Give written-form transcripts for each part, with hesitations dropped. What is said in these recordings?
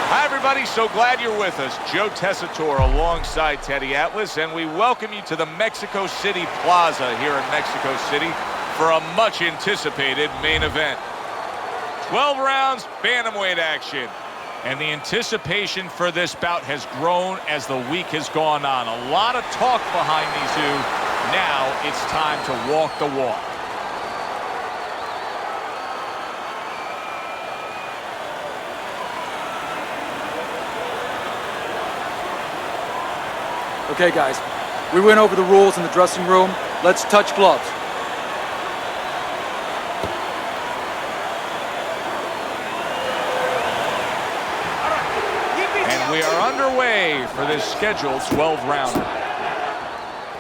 Hi, everybody. So glad you're with us. Joe Tessitore alongside Teddy Atlas, and we welcome you to the Mexico City Plaza here in Mexico City for a much-anticipated main event. 12 rounds, bantamweight action. And the anticipation for this bout has grown as the week has gone on. A lot of talk behind these two. Now it's time to walk the walk. Okay, guys, we went over the rules in the dressing room. Let's touch gloves. And we are underway for this scheduled 12-rounder.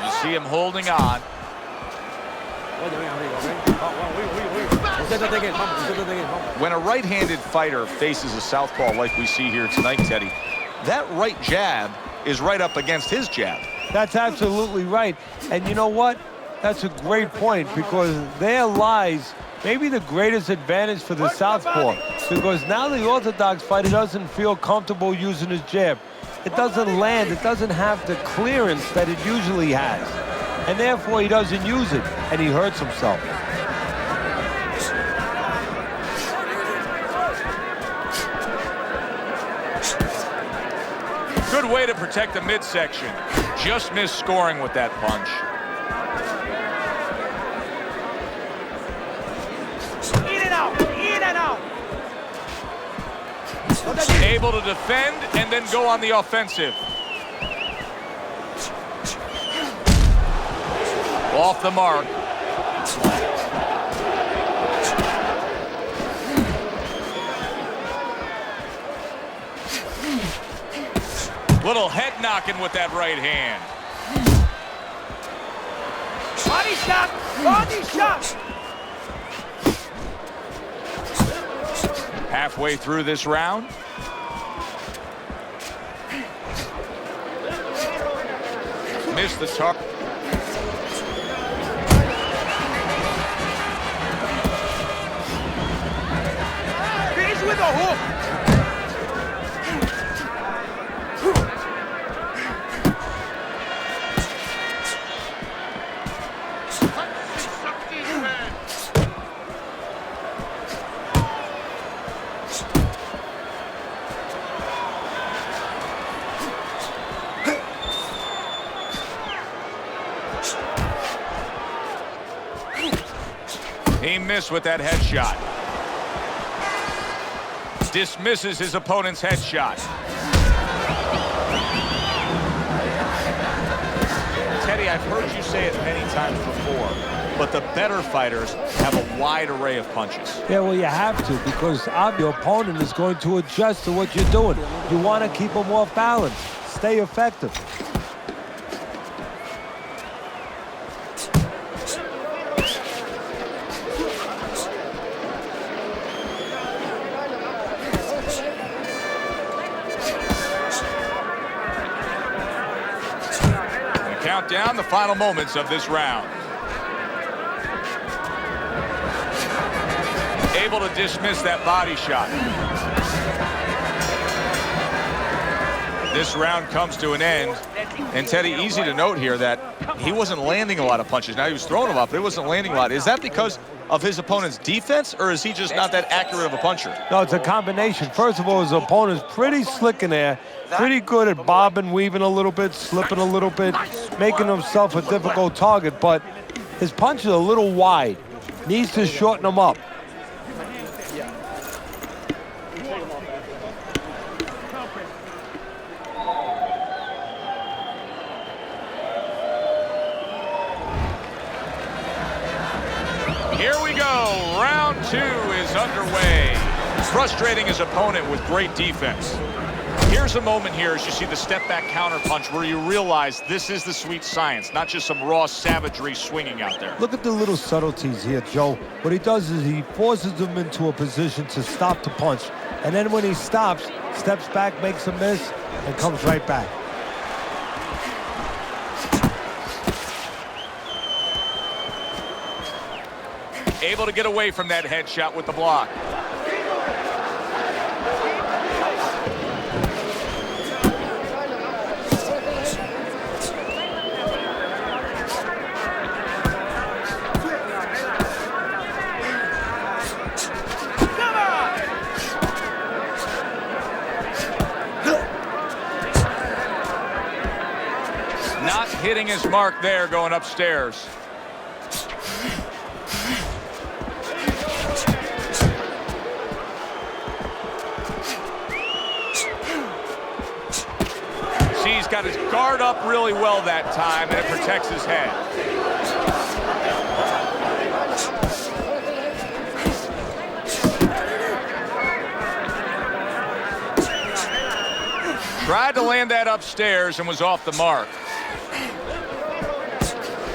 You see him holding on. When a right-handed fighter faces a southpaw like we see here tonight, Teddy, that right jab is right up against his jab. That's absolutely right. And you know what? That's a great point, because there lies maybe the greatest advantage for the southpaw, because now the orthodox fighter doesn't feel comfortable using his jab. It doesn't land. It doesn't have the clearance that it usually has. And therefore, he doesn't use it, and he hurts himself. Good way to protect the midsection. Just missed scoring with that punch. In and out, in and out. Able to defend and then go on the offensive. Off the mark. Little head knocking with that right hand. Body shot, body shot. Halfway through this round. Missed the target. Finish with a hook. He missed with that headshot. Dismisses his opponent's headshot. Teddy, I've heard you say it many times before, but the better fighters have a wide array of punches. Yeah, well, you have to, because your opponent is going to adjust to what you're doing. You want to keep him off balance. Stay effective. Count down the final moments of this round. Able to dismiss that body shot. This round comes to an end. And Teddy, easy to note here that he wasn't landing a lot of punches. Now he was throwing them up, but he wasn't landing a lot. Is that because of his opponent's defense, or is he just not that accurate of a puncher? No, it's a combination. First of all, his opponent's pretty slick in there, pretty good at bobbing, weaving a little bit, slipping a little bit, making himself a difficult target, but his punch is a little wide. Needs to shorten them up. Here we go. Round two is underway. Frustrating his opponent with great defense. Here's a moment here as you see the step-back counter-punch where you realize this is the sweet science, not just some raw savagery swinging out there. Look at the little subtleties here, Joe. What he does is he forces him into a position to stop the punch. And then when he stops, steps back, makes a miss, and comes right back. Able to get away from that headshot with the block. hitting his mark there going upstairs. See, he's got his guard up really well that time, and it protects his head. Tried to land that upstairs and was off the mark.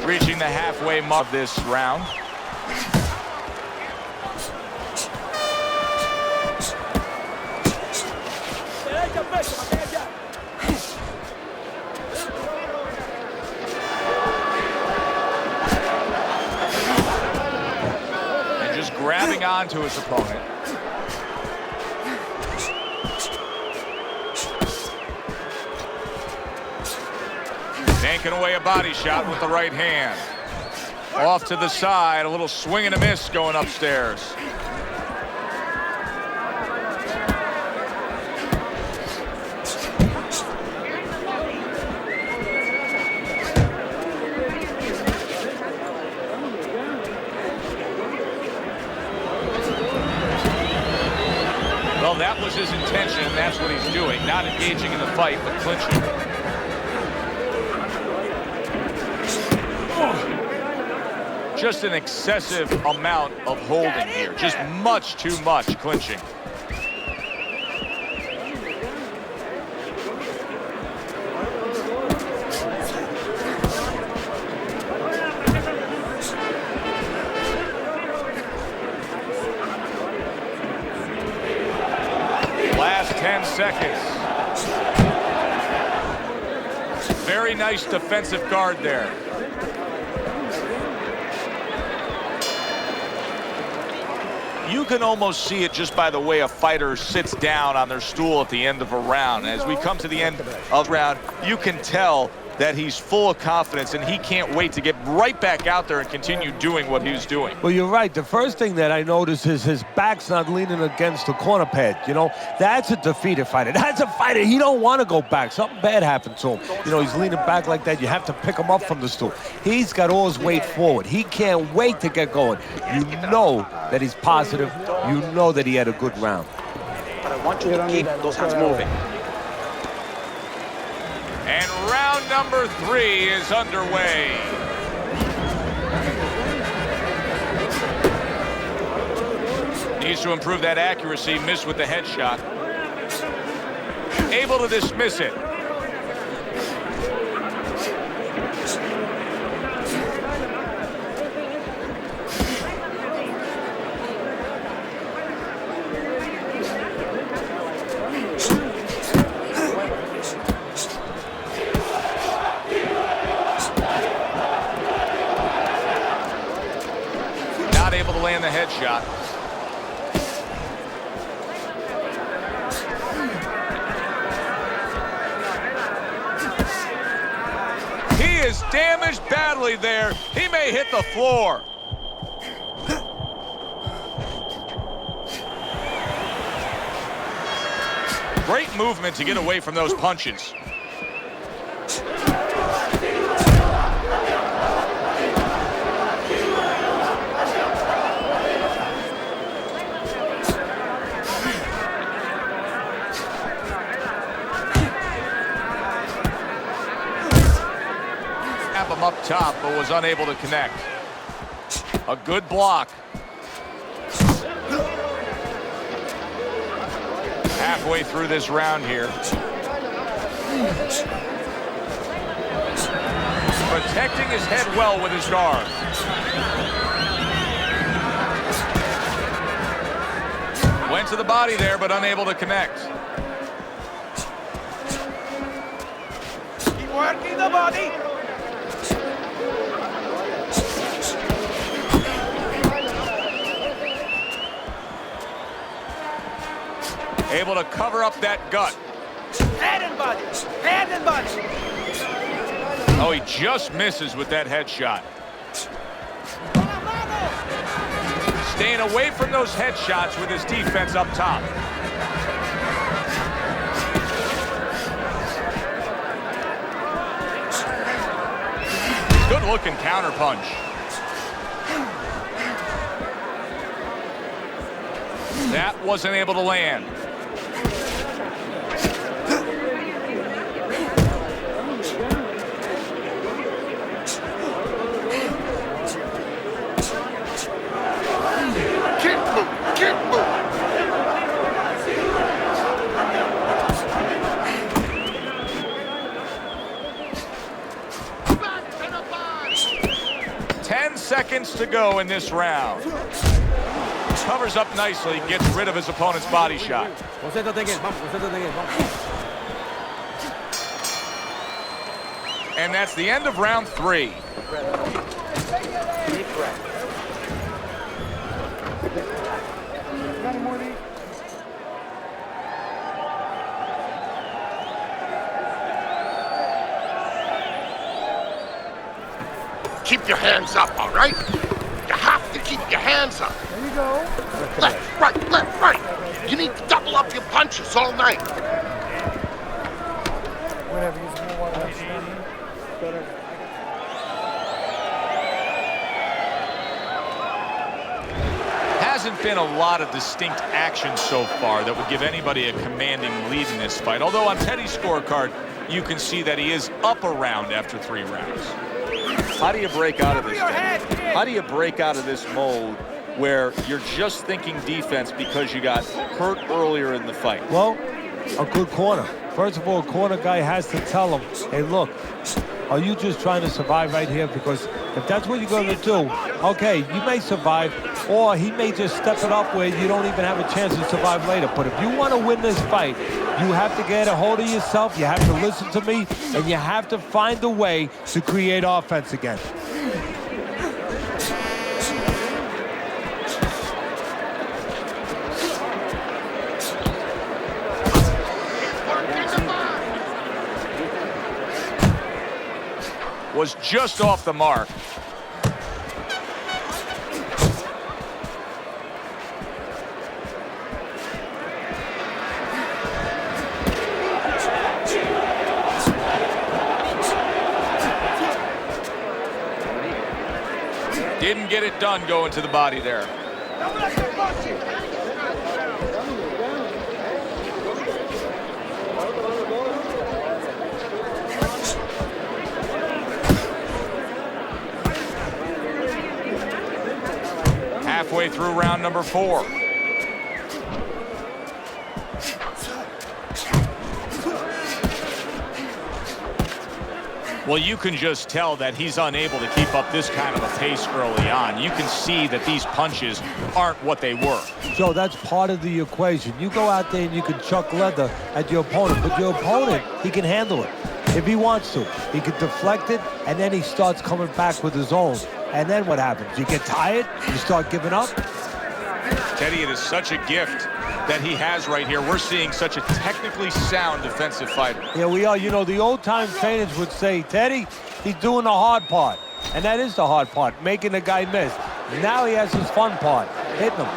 Reaching the halfway mark of this round. And just grabbing onto his opponent. Banking away a body shot with the right hand. Off to the side, a little swing and a miss going upstairs. Well, that was his intention, and that's what he's doing. Not engaging in the fight, but clinching. Just an excessive amount of holding here. Just much too much clinching. Last 10 seconds. Very nice defensive guard there. You can almost see it just by the way a fighter sits down on their stool at the end of a round. As we come to the end of the round, you can tell that he's full of confidence and he can't wait to get right back out there and continue doing what he's doing. Well, you're right. The first thing that I notice is his back's not leaning against the corner pad. You know, that's a defeated fighter. That's a fighter. He don't want to go back. Something bad happened to him. You know, he's leaning back like that. You have to pick him up from the stool. He's got all his weight forward. He can't wait to get going. You know that he's positive. You know that he had a good round. But I want you to keep those hands moving. And round number 3 is underway. Needs to improve that accuracy. Missed with the headshot. Able to dismiss it. Able to land the headshot. He is damaged badly there. He may hit the floor. Great movement to get away from those punches. Him up top, but was unable to connect. A good block. Halfway through this round here. Protecting his head well with his guard. Went to the body there, but unable to connect. Keep working the body. Able to cover up that gut. Head and body. Head and body. Oh, he just misses with that headshot. Staying away from those headshots with his defense up top. looking counterpunch. That wasn't able to land. Keep moving. 10 seconds to go in this round. Covers up nicely, gets rid of his opponent's body shot. And that's the end of round 3. Deep breath. Keep your hands up, all right? You have to keep your hands up. There you go. Left, right. You need to double up your punches all night. Whatever, use more water. Hasn't been a lot of distinct action so far that would give anybody a commanding lead in this fight. Although on Teddy's scorecard, you can see that he is up a round after 3 rounds. How do you break out of this? How do you break out of this mode where you're just thinking defense because you got hurt earlier in the fight? Well, a good corner. First of all, a corner guy has to tell him, hey, look, are you just trying to survive right here? Because if that's what you're going to do, okay, you may survive, or he may just step it up where you don't even have a chance to survive later. But if you want to win this fight, you have to get a hold of yourself, you have to listen to me, and you have to find a way to create offense again. Was just off the mark. Didn't get it done going to the body there. Halfway through round number 4. Well, you can just tell that he's unable to keep up this kind of a pace early on. You can see that these punches aren't what they were. Joe, that's part of the equation. You go out there and you can chuck leather at your opponent, but your opponent, he can handle it. If he wants to, he can deflect it, and then he starts coming back with his own. And then what happens? You get tired, you start giving up. Teddy, it is such a gift that he has right here. We're seeing such a technically sound defensive fighter. Yeah, we are. You know, the old-time trainers would say, Teddy, he's doing the hard part. And that is the hard part, making the guy miss. Now he has his fun part, hitting him.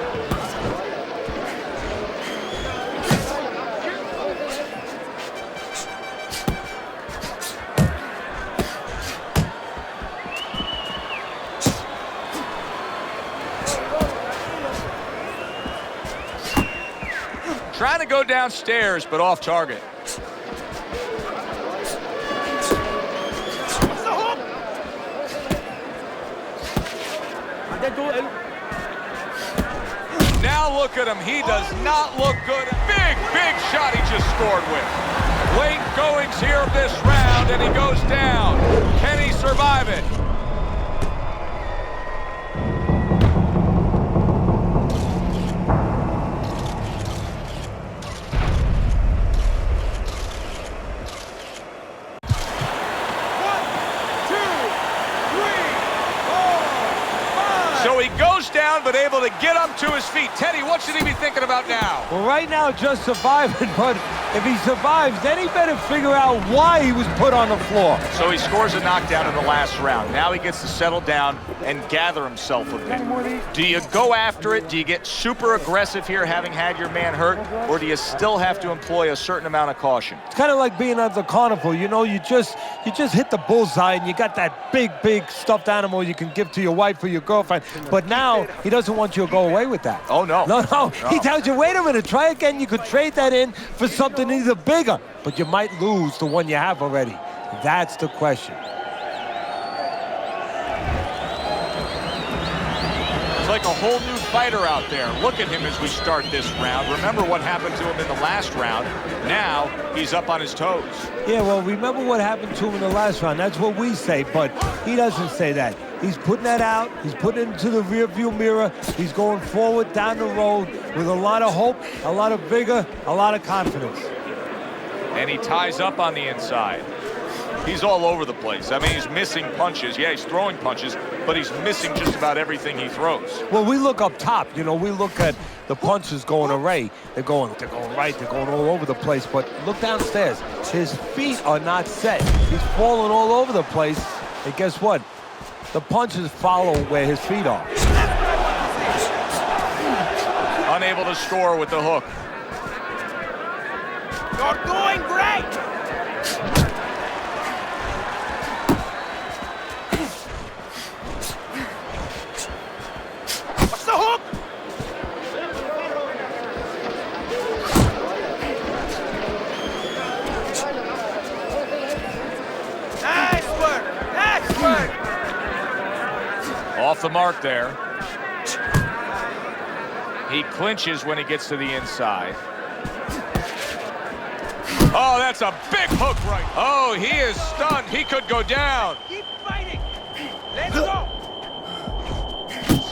Trying to go downstairs, but off target. Now look at him. He does not look good. Big shot he just scored with. Late goings here of this round, and he goes down. Can he survive it? So he goes down, but able to get up to his feet. Teddy, what should he be thinking about now? Well, right now, just surviving, but If he survives, then he better figure out why he was put on the floor. So he scores a knockdown in the last round. Now he gets to settle down and gather himself a bit. Do you go after it? Do you get super aggressive here having had your man hurt? Or do you still have to employ a certain amount of caution? It's kind of like being at the carnival. You know, you just hit the bullseye and you got that big stuffed animal you can give to your wife or your girlfriend. But now he doesn't want you to go away with that. Oh, no. No. He tells you, wait a minute, try again. You could trade that in for something either bigger, but you might lose the one you have already. That's the question. It's like a whole new fighter out there. Look at him as we start this round. Remember what happened to him in the last round. Now he's up on his toes. Yeah, well, remember what happened to him in the last round. That's what we say, but he doesn't say that. He's putting that out. He's putting it into the rearview mirror. He's going forward down the road with a lot of hope, a lot of vigor, a lot of confidence. And he ties up on the inside. He's all over the place. I mean, he's missing punches. Yeah, he's throwing punches, but he's missing just about everything he throws. Well, we look up top. You know, we look at the punches going array. They're going right. They're going all over the place. But look downstairs. His feet are not set. He's falling all over the place. And guess what? The punches follow where his feet are. Unable to score with the hook. You're doing great! What's the hook? Nice work! Nice work! Off the mark there. He clinches when he gets to the inside. Oh, that's a big hook right. Oh, he is stunned. He could go down. Keep fighting! Let's go!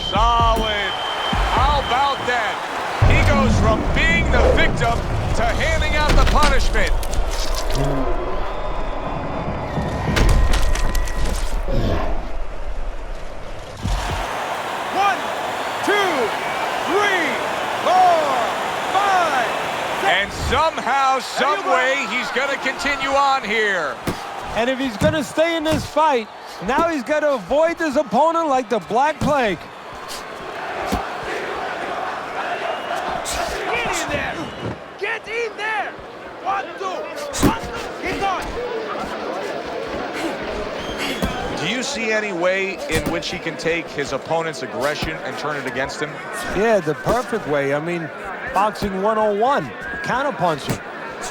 Solid. How about that? He goes from being the victim to handing out the punishment. One, two, three, four, five. And somehow, some way, he's going to continue on here. And if he's going to stay in this fight, now he's got to avoid this opponent like the Black Plague. Get in there! Get in there! 1, 2, 1, 2. Keep going! Do you see any way in which he can take his opponent's aggression and turn it against him? Yeah, the perfect way. I mean, boxing 101, counterpunching.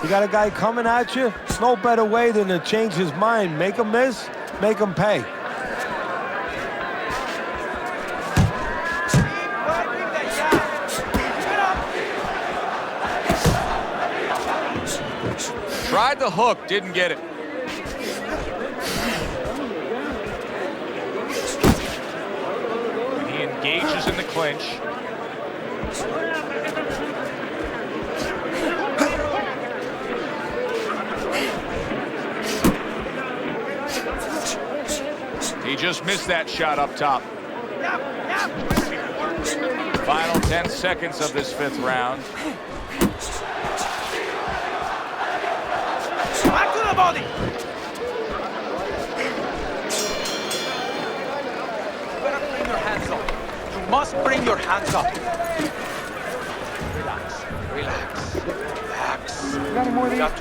You got a guy coming at you, no better way than to change his mind. Make him miss, make him pay. Keep fighting the jab! Get up! Tried the hook, didn't get it. And he engages in the clinch. He just missed that shot up top. Yep, yep! Final 10 seconds of this 5th round. Back to the body! You gotta bring your hands up. You must bring your hands up. Relax, relax, relax. You got to relax.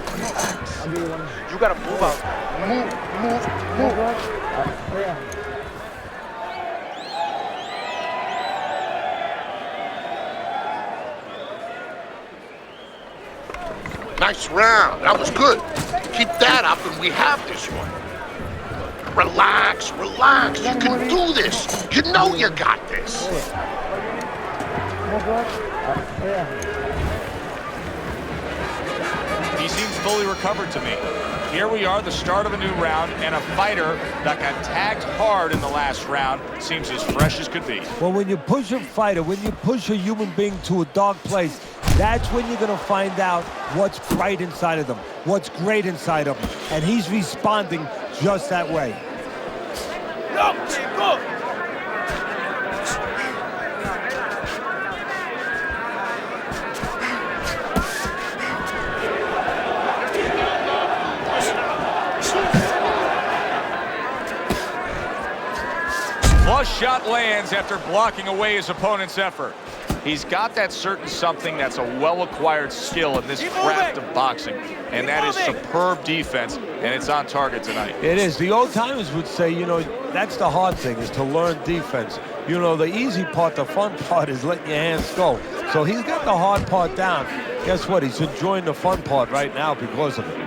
You gotta move out. Move. Nice round. That was good. Keep that up and we have this one. Relax, relax. You can do this. You know you got this. He seems fully recovered to me. Here we are, the start of a new round, and a fighter that got tagged hard in the last round seems as fresh as could be. Well, when you push a fighter, when you push a human being to a dark place, that's when you're going to find out what's bright inside of them, what's great inside of them. And he's responding just that way. Go! shot lands after blocking away his opponent's effort. He's got that certain something that's a well-acquired skill in this craft of boxing, and that is superb defense, and it's on target tonight. It is. The old-timers would say, you know, that's the hard thing, is to learn defense. You know, the easy part, the fun part is letting your hands go. So he's got the hard part down. Guess what? He's enjoying the fun part right now because of it.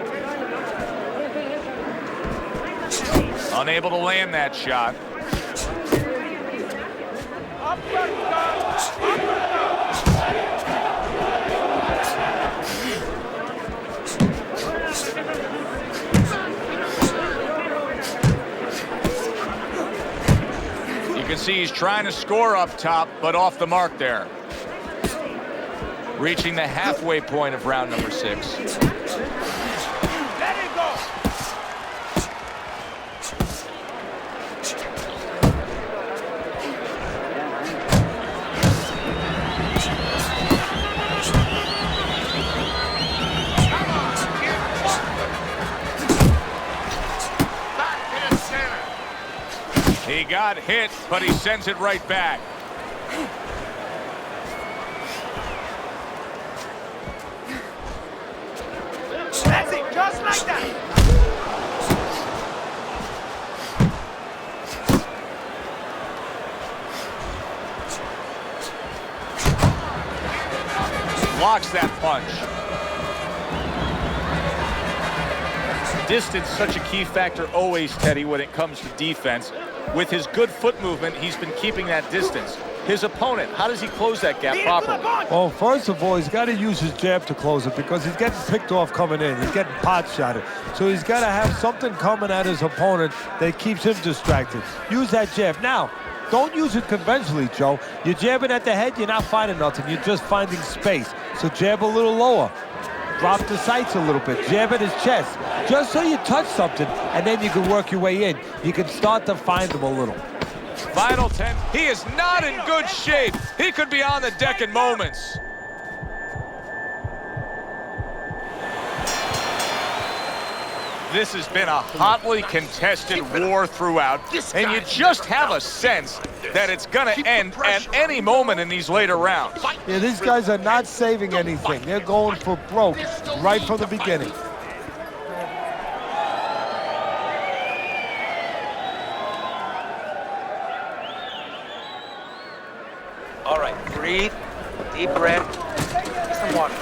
Unable to land that shot. You can see he's trying to score up top, but off the mark there. Reaching the halfway point of round number 6. He got hit, but he sends it right back. That's it, just like that. Blocks that punch. Distance, such a key factor always, Teddy, when it comes to defense. With his good foot movement, he's been keeping that distance. His opponent, how does he close that gap properly? Well, first of all, he's got to use his jab to close it because he's getting picked off coming in. He's getting pot shotted. So he's got to have something coming at his opponent that keeps him distracted. Use that jab. Now, don't use it conventionally, Joe. You're jabbing at the head, you're not finding nothing. You're just finding space. So jab a little lower. Drop the sights a little bit. Jab at his chest. Just so you touch something, and then you can work your way in. You can start to find them a little. Final 10. He is not in good shape. He could be on the deck in moments. This has been a hotly contested war throughout, and you just have a sense that it's going to end at any moment in these later rounds. Yeah, these guys are not saving anything. They're going for broke right from the beginning. All right, breathe, deep breath, take some water.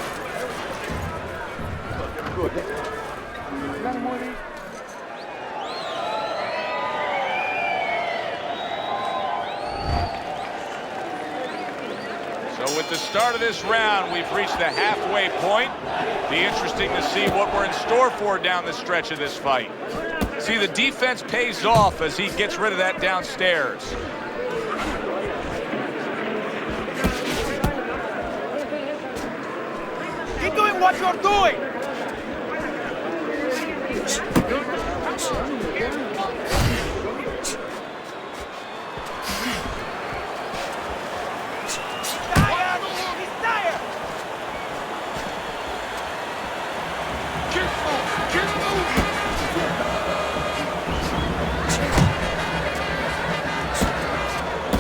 So with the start of this round, we've reached the halfway point. Be interesting to see what we're in store for down the stretch of this fight. See, the defense pays off as he gets rid of that downstairs. Keep doing what you're doing.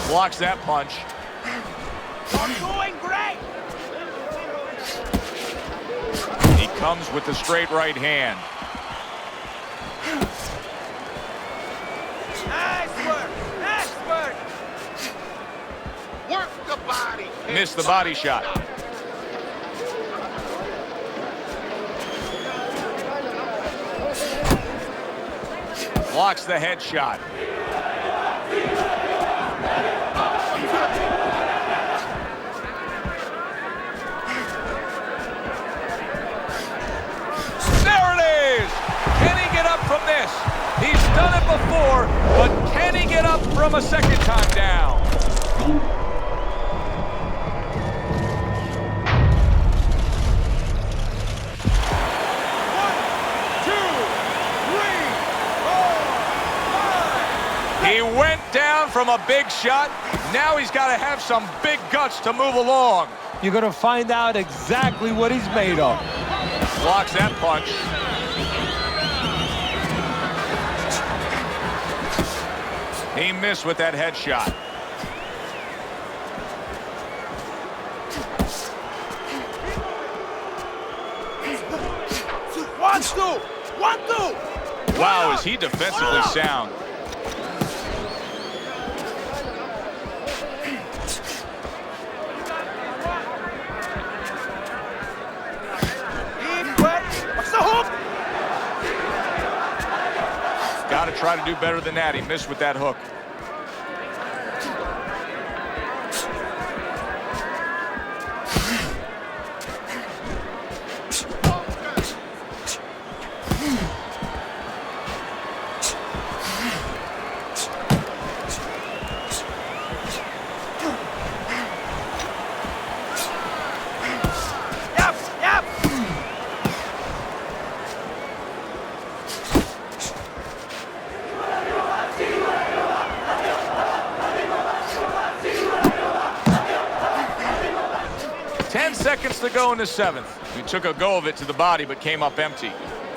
Blocks that punch. You're doing great. He comes with the straight right hand. Nice work. Nice work. Work the body. Missed the body shot. Blocks the head shot. From this, he's done it before, but can he get up from a second time down? 1, 2, 3, 4, 5. He went down from a big shot. Now he's got to have some big guts to move along. You're going to find out exactly what he's made of. Blocks that punch. He miss with that headshot. One, two. Wow, is he defensively sound. What's the hook? Got to try to do better than that. He missed with that hook. Yep. 10 seconds to go in the 7th. We took a go of it to the body, but came up empty.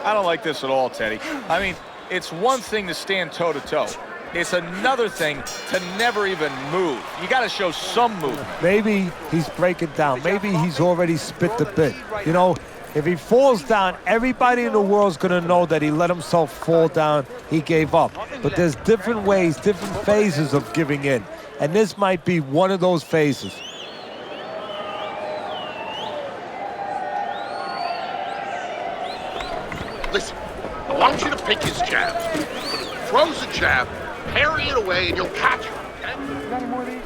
I don't like this at all, Teddy. I mean, it's one thing to stand toe-to-toe. It's another thing to never even move. You got to show some movement. Maybe he's breaking down. Maybe he's already spit the bit. You know, if he falls down, everybody in the world's going to know that he let himself fall down. He gave up. But there's different ways, different phases of giving in. And this might be one of those phases. Listen, I want you to pick his jabs. When he throws a jab, parry it away and you'll catch him, okay?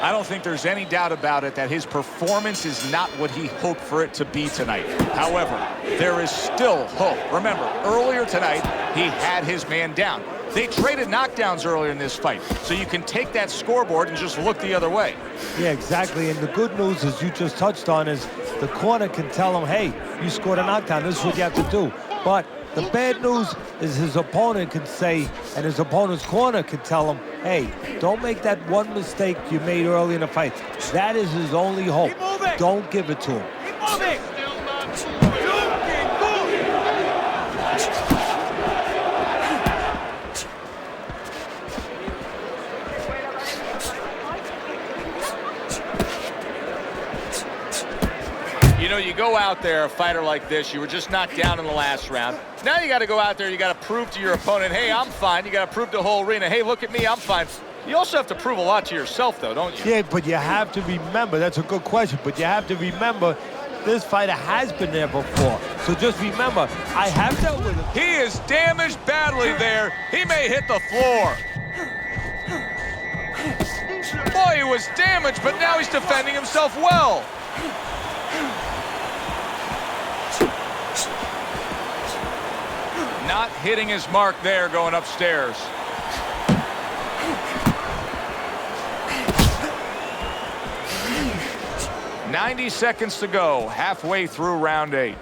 I don't think there's any doubt about it that his performance is not what he hoped for it to be tonight. However, there is still hope. Remember, earlier tonight, he had his man down. They traded knockdowns earlier in this fight, so you can take that scoreboard and just look the other way. Yeah, exactly. And the good news, as you just touched on, is the corner can tell him, hey, you scored a knockdown. This is what you have to do. But the bad news is his opponent can say, and his opponent's corner can tell him, hey, don't make that one mistake you made early in the fight. That is his only hope. Don't give it to him. Keep moving. You know, you go out there, a fighter like this, you were just knocked down in the last round. Now you got to go out there, you got to prove to your opponent, hey, I'm fine. You got to prove to the whole arena, hey, look at me, I'm fine. You also have to prove a lot to yourself, though, don't you? Yeah, but you have to remember, that's a good question, but you have to remember this fighter has been there before. So just remember, I have dealt with him. He is damaged badly there. He may hit the floor. Boy, he was damaged, but now he's defending himself well. Not hitting his mark there going upstairs. "90 seconds to go, halfway through round 8.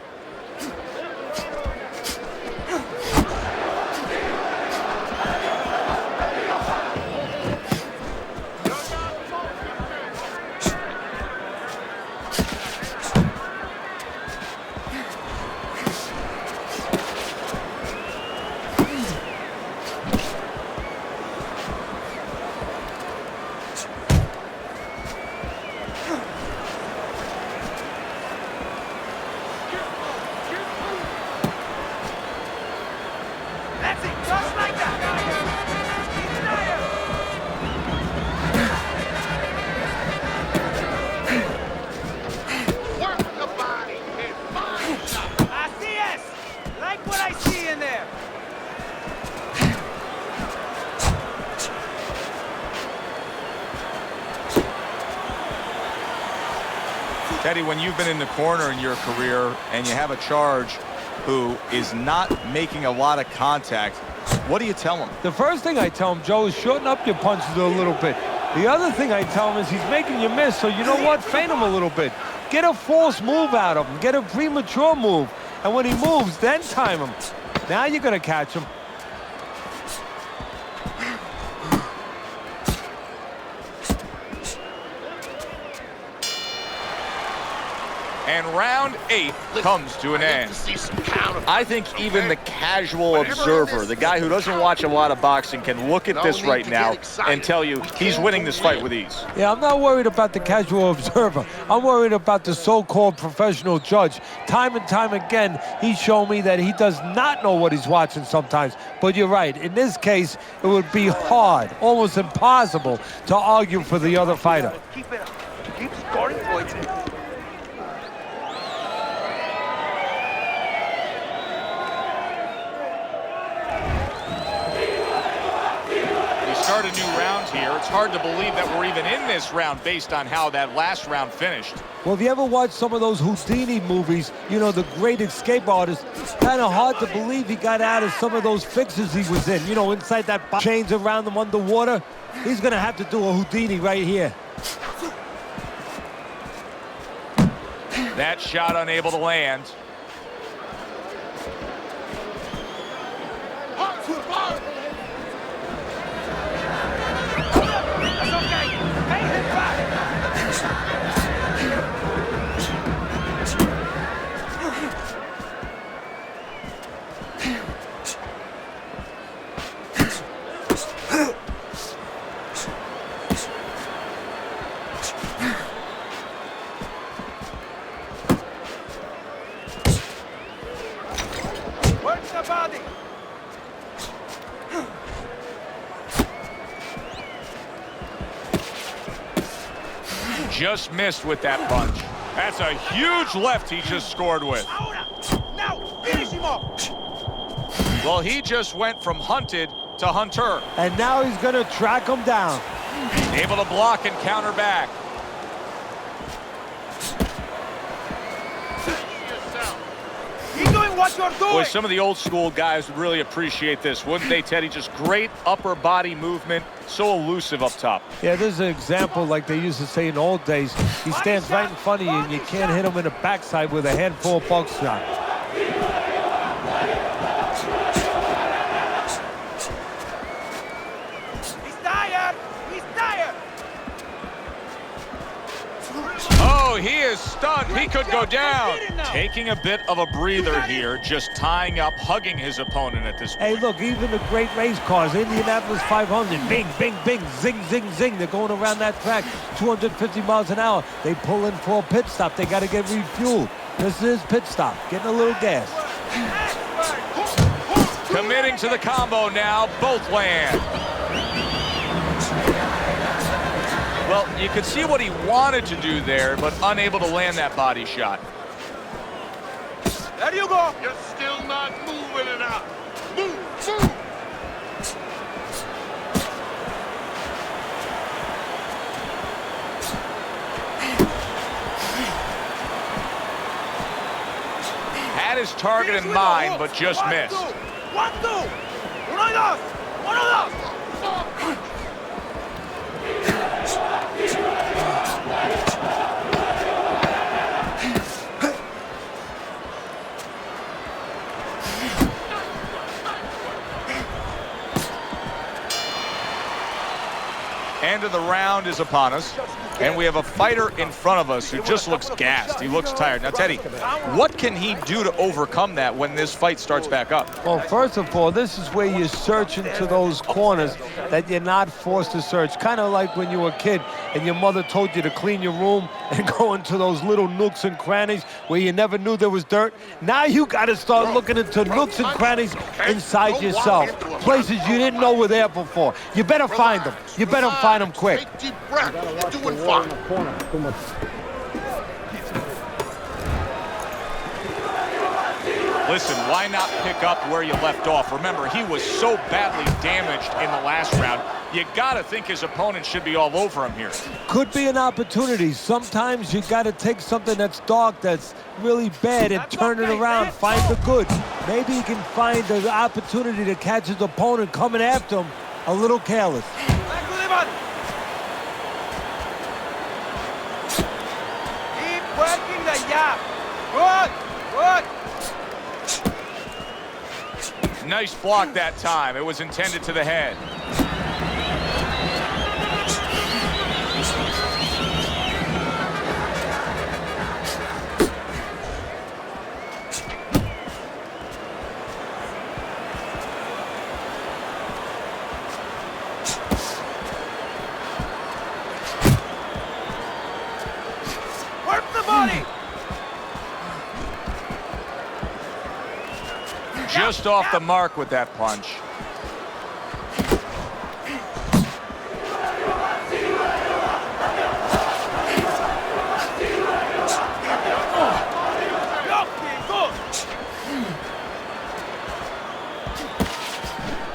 That's it, just like that. Keep an eye out. Work the body and find something. I see us. Like what I see in there. Teddy, when you've been in the corner in your career and you have a charge who is not making a lot of contact, what do you tell him? The first thing I tell him, Joe, is shorten up your punches a little bit. The other thing I tell him is he's making you miss, so you know what? Feint him a little bit. Get a false move out of him. Get a premature move. And when he moves, then time him. Now you're going to catch him. And round 8 comes to an end. I think even the casual observer, the guy who doesn't watch a lot of boxing, can look at this right now and tell you he's winning this fight with ease. Yeah, I'm not worried about the casual observer. I'm worried about the so-called professional judge. Time and time again, he's shown me that he does not know what he's watching sometimes. But you're right. In this case, it would be hard, almost impossible, to argue for the other fighter. Keep it up. Keep scoring points. Start a new round here. It's hard to believe that we're even in this round based on how that last round finished. Well, if you ever watch some of those Houdini movies, you know, the great escape artist, it's kind of hard to believe he got out of some of those fixes he was in. You know, inside that chains around him underwater. He's going to have to do a Houdini right here. That shot unable to land. Just missed with that punch. That's a huge left he just scored with. Now, finish him off. Well, he just went from hunted to hunter. And now he's going to track him down. Able to block and counter back. Keep doing what you're doing. Boy, some of the old school guys would really appreciate this, wouldn't they, Teddy? Just great upper body movement, so elusive up top. Yeah, this is an example like they used to say in the old days. He stands right in front of you and you can't hit him in the backside with a handful of buckshot. He's tired. He's tired. Oh, he is stunned. He could go down. Taking a bit of a breather here, just tying up, hugging his opponent at this point. Hey, look, even the great race cars, Indianapolis 500, bing, bing, bing, zing, zing, zing. They're going around that track 250 miles an hour. They pull in for a pit stop. They got to get refueled. This is pit stop, getting a little gas. Committing to the combo now, both land. Well, you could see what he wanted to do there, but unable to land that body shot. There you go. You're still not moving enough. Move, move. Had his target in mind, but just missed. 1, 2. 1, 2. Uno y dos. Uno, dos. End of the round is upon us, and we have a fighter in front of us who just looks gassed. He looks tired. Now, Teddy, what can he do to overcome that when this fight starts back up? Well, first of all, this is where you search into those corners that you're not forced to search. Kind of like when you were a kid and your mother told you to clean your room and go into those little nooks and crannies where you never knew there was dirt. Now you got to start looking into nooks and crannies inside yourself. Places you didn't know were there before. You better find them. You better find them quick. Take deep breath. You're doing fine. Listen, why not pick up where you left off? Remember, he was so badly damaged in the last round. You got to think his opponent should be all over him here. Could be an opportunity. Sometimes you got to take something that's dark, that's really bad, and turn it around, find the good. Maybe he can find the opportunity to catch his opponent coming after him a little careless. Back to the body. Keep working the jab. Good. Good. Nice block that time. It was intended to the head. just off the mark with that punch.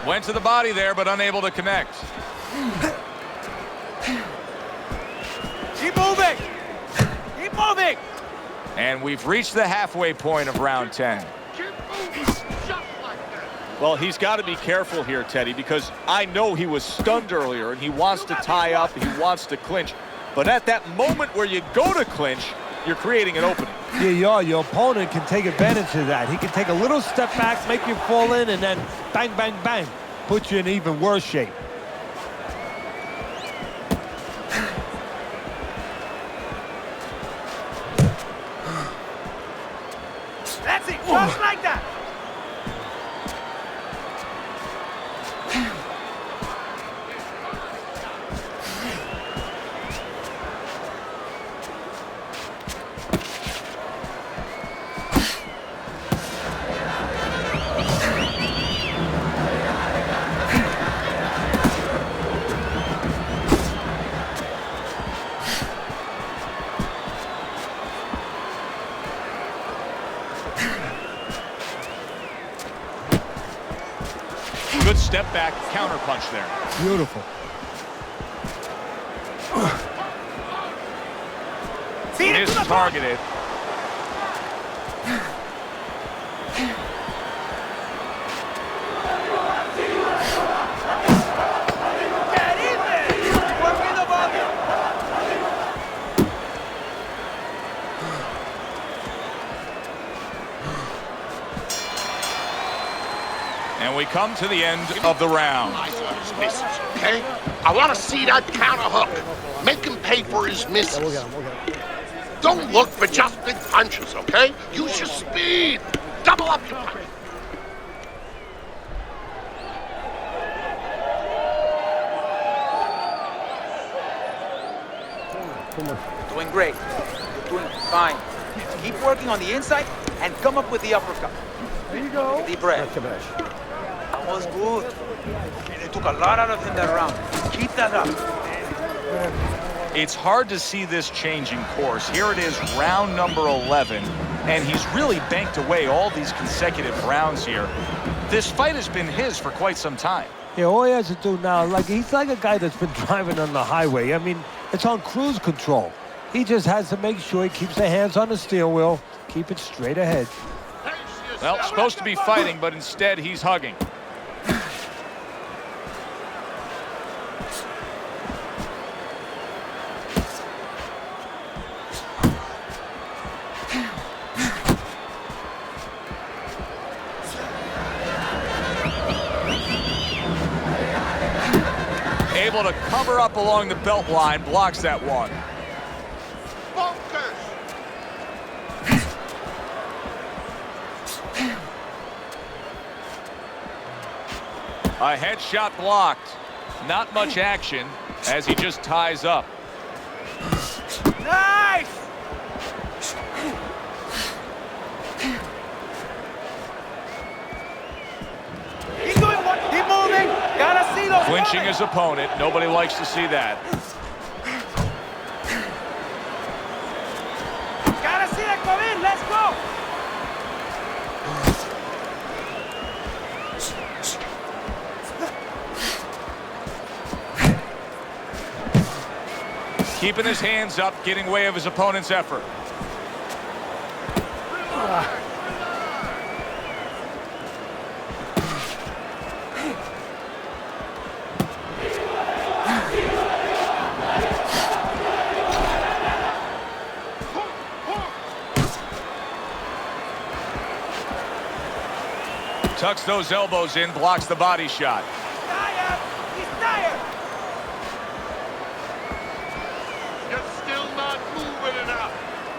Went to the body there, but unable to connect. Keep moving! Keep moving! And we've reached the halfway point of round 10. Well, he's got to be careful here, Teddy, because I know he was stunned earlier, and he wants to tie up, he wants to clinch. But at that moment where you go to clinch, you're creating an opening. Yeah, you are. Your opponent can take advantage of that. He can take a little step back, make you fall in, and then bang, bang, bang, put you in even worse shape. That's it, just like that! Good step back, counter punch there. Beautiful. Is targeted. Get in there! Working the body! And we come to the end of the round. Misses, okay? I want to see that counter hook. Make him pay for his misses. Don't look for just big punches, okay? Use your speed. Double up your punch. Doing great. You're doing fine. Keep working on the inside and come up with the uppercut. There you go. Deep breath. That was good. And it took a lot out of him that round. Keep that up. It's hard to see this changing course. Here it is, round number 11, and he's really banked away all these consecutive rounds here. This fight has been his for quite some time. Yeah, all he has to do now, he's like a guy that's been driving on the highway. I mean, it's on cruise control. He just has to make sure he keeps the hands on the steering wheel, keep it straight ahead. Well, supposed to be fighting, but instead he's hugging. Able to cover up along the belt line, blocks that one. A headshot blocked. Not much action as he just ties up. Nice! Keep doing what? Keep moving! Gotta see those Clinching coming. his opponent. Nobody likes to see that. Gotta see that come in. Let's go! Keeping his hands up, getting way of his opponent's effort. Tucks those elbows in, blocks the body shot. Tired! He's tired! You're still not moving enough.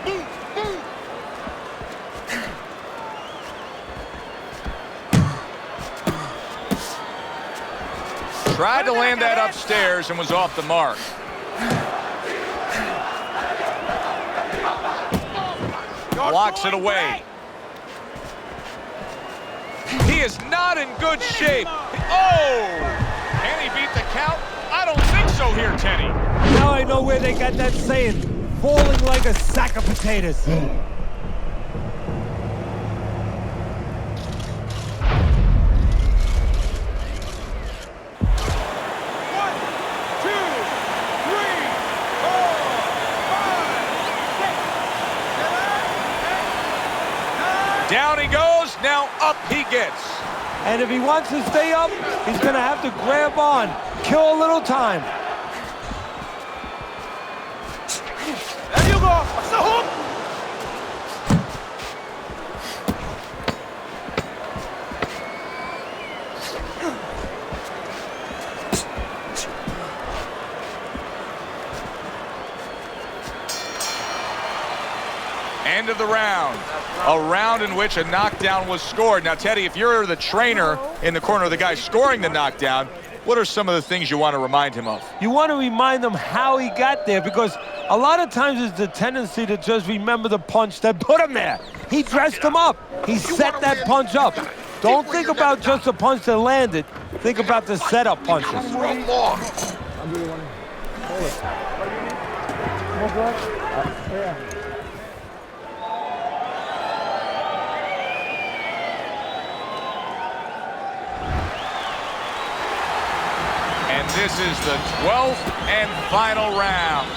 Move, move. Tried to land that upstairs and was off the mark. Blocks it away. He is not in good shape. Oh! Can he beat the count? I don't think so here, Teddy. Now I know where they got that saying, falling like a sack of potatoes. Down he goes, now up he gets. And if he wants to stay up, he's gonna have to grab on, kill a little time. There you go. What's the hook? End of the round. A round in which a knockdown was scored. Now, Teddy, if you're the trainer in the corner of the guy scoring the knockdown, what are some of the things you want to remind him of? You want to remind him how he got there, because a lot of times it's the tendency to just remember the punch that put him there. He dressed him up. He set that punch up. Don't think about just the punch that landed. Think about the setup punches. One more. And this is the 12th and final round.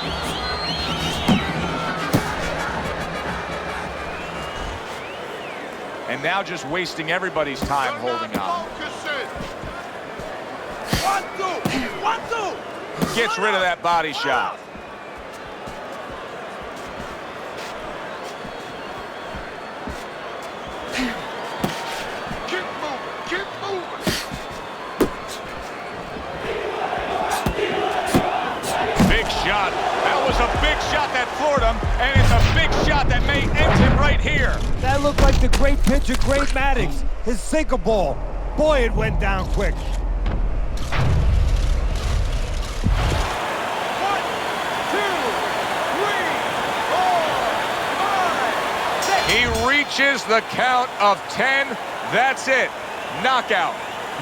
And now just wasting everybody's time holding on. One, two. Gets rid of that body shot. Keep moving. Keep moving. Big shot. That was a big shot that floored him, and it's a big shot that may end him right here. That looked like the great pitcher, Great Maddox, his sinker ball. Boy, it went down quick. He reaches the count of 10. That's it. Knockout.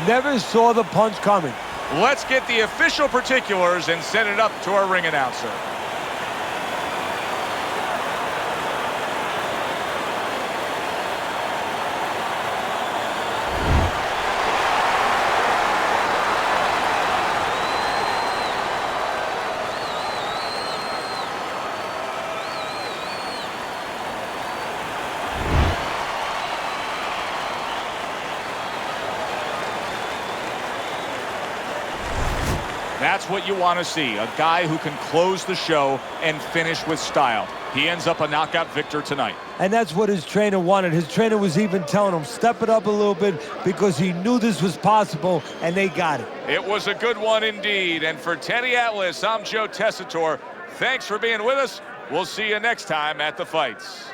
Never saw the punch coming. Let's get the official particulars and send it up to our ring announcer. That's what you want to see, a guy who can close the show and finish with style. He ends up a knockout victor tonight. And that's what his trainer wanted. His trainer was even telling him, step it up a little bit, because he knew this was possible, and they got it. It was a good one indeed. And for Teddy Atlas, I'm Joe Tessitore. Thanks for being with us. We'll see you next time at the fights.